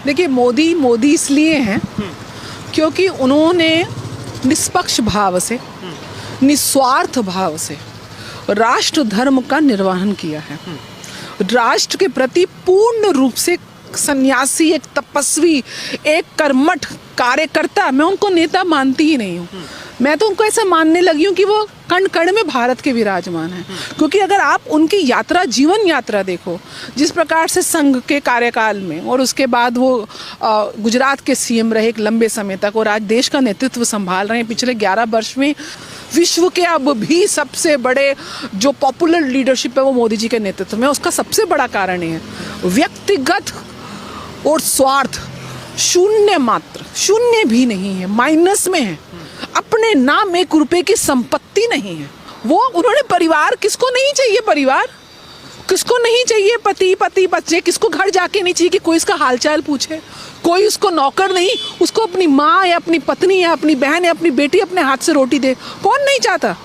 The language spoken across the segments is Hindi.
देखिए, मोदी मोदी इसलिए हैं क्योंकि उन्होंने निष्पक्ष भाव से, निस्वार्थ भाव से राष्ट्र धर्म का निर्वहन किया है। राष्ट्र के प्रति पूर्ण रूप से सन्यासी, एक तपस्वी, एक कर्मठ कार्यकर्ता, मैं उनको नेता मानती ही नहीं हूँ। मैं तो उनको ऐसा मानने लगी हूँ कि वो कण कण में भारत के विराजमान हैं। क्योंकि अगर आप उनकी यात्रा, जीवन यात्रा देखो, जिस प्रकार से संघ के कार्यकाल में और उसके बाद वो गुजरात के सीएम रहे एक लंबे समय तक और आज देश का नेतृत्व संभाल रहे हैं पिछले 11 वर्ष में, विश्व के अब भी सबसे बड़े जो पॉपुलर लीडरशिप है वो मोदी जी के नेतृत्व में। उसका सबसे बड़ा कारण है व्यक्तिगत और स्वार्थ शून्य, मात्र शून्य भी नहीं है, माइनस में है। अपने नाम 1 रुपए की संपत्ति नहीं है। वो उन्होंने परिवार, किसको नहीं चाहिए परिवार, किसको नहीं चाहिए पति बच्चे, किसको घर जाके नहीं चाहिए कि कोई इसका हालचाल पूछे, कोई उसको नौकर नहीं, उसको अपनी माँ या अपनी पत्नी या अपनी बहन या अपनी बेटी अपने हाथ से रोटी दे, कौन नहीं चाहता।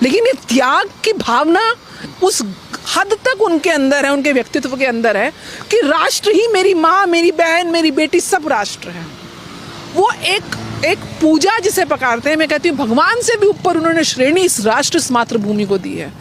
लेकिन ये त्याग की भावना उस हद तक उनके अंदर है, उनके व्यक्तित्व के अंदर है कि राष्ट्र ही मेरी माँ, मेरी बहन, मेरी बेटी, सब राष्ट्र है। वो एक पूजा जिसे पकारते हैं, मैं कहती हूँ भगवान से भी ऊपर उन्होंने श्रेणी इस राष्ट्र, इस मातृभूमि को दी है।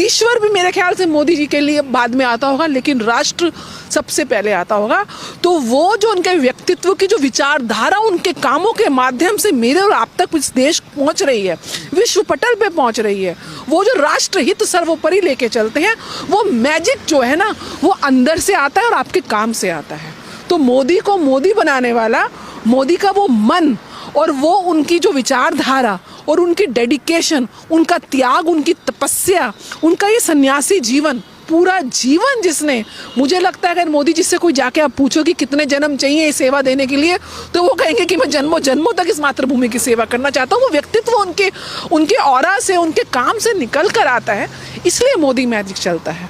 ईश्वर भी मेरे ख्याल से मोदी जी के लिए बाद में आता होगा, लेकिन राष्ट्र सबसे पहले आता होगा। तो वो जो उनके व्यक्तित्व की जो विचारधारा उनके कामों के माध्यम से मेरे और आप तक इस देश पहुंच रही है, विश्व पटल पे पहुंच रही है, वो जो राष्ट्र हित सर्वोपरि लेके चलते हैं, वो मैजिक जो है ना, वो अंदर से आता है और आपके काम से आता है। तो मोदी को मोदी बनाने वाला, मोदी का वो मन और वो उनकी जो विचारधारा और उनकी डेडिकेशन, उनका त्याग, उनकी तपस्या, उनका ये सन्यासी जीवन, पूरा जीवन जिसने, मुझे लगता है अगर मोदी जी से कोई जाके आप पूछो कि कितने जन्म चाहिए ये सेवा देने के लिए, तो वो कहेंगे कि मैं जन्मों जन्मों तक इस मातृभूमि की सेवा करना चाहता हूँ। वो व्यक्तित्व उनके ऑरा से, उनके काम से निकल कर आता है, इसलिए मोदी मैजिक चलता है।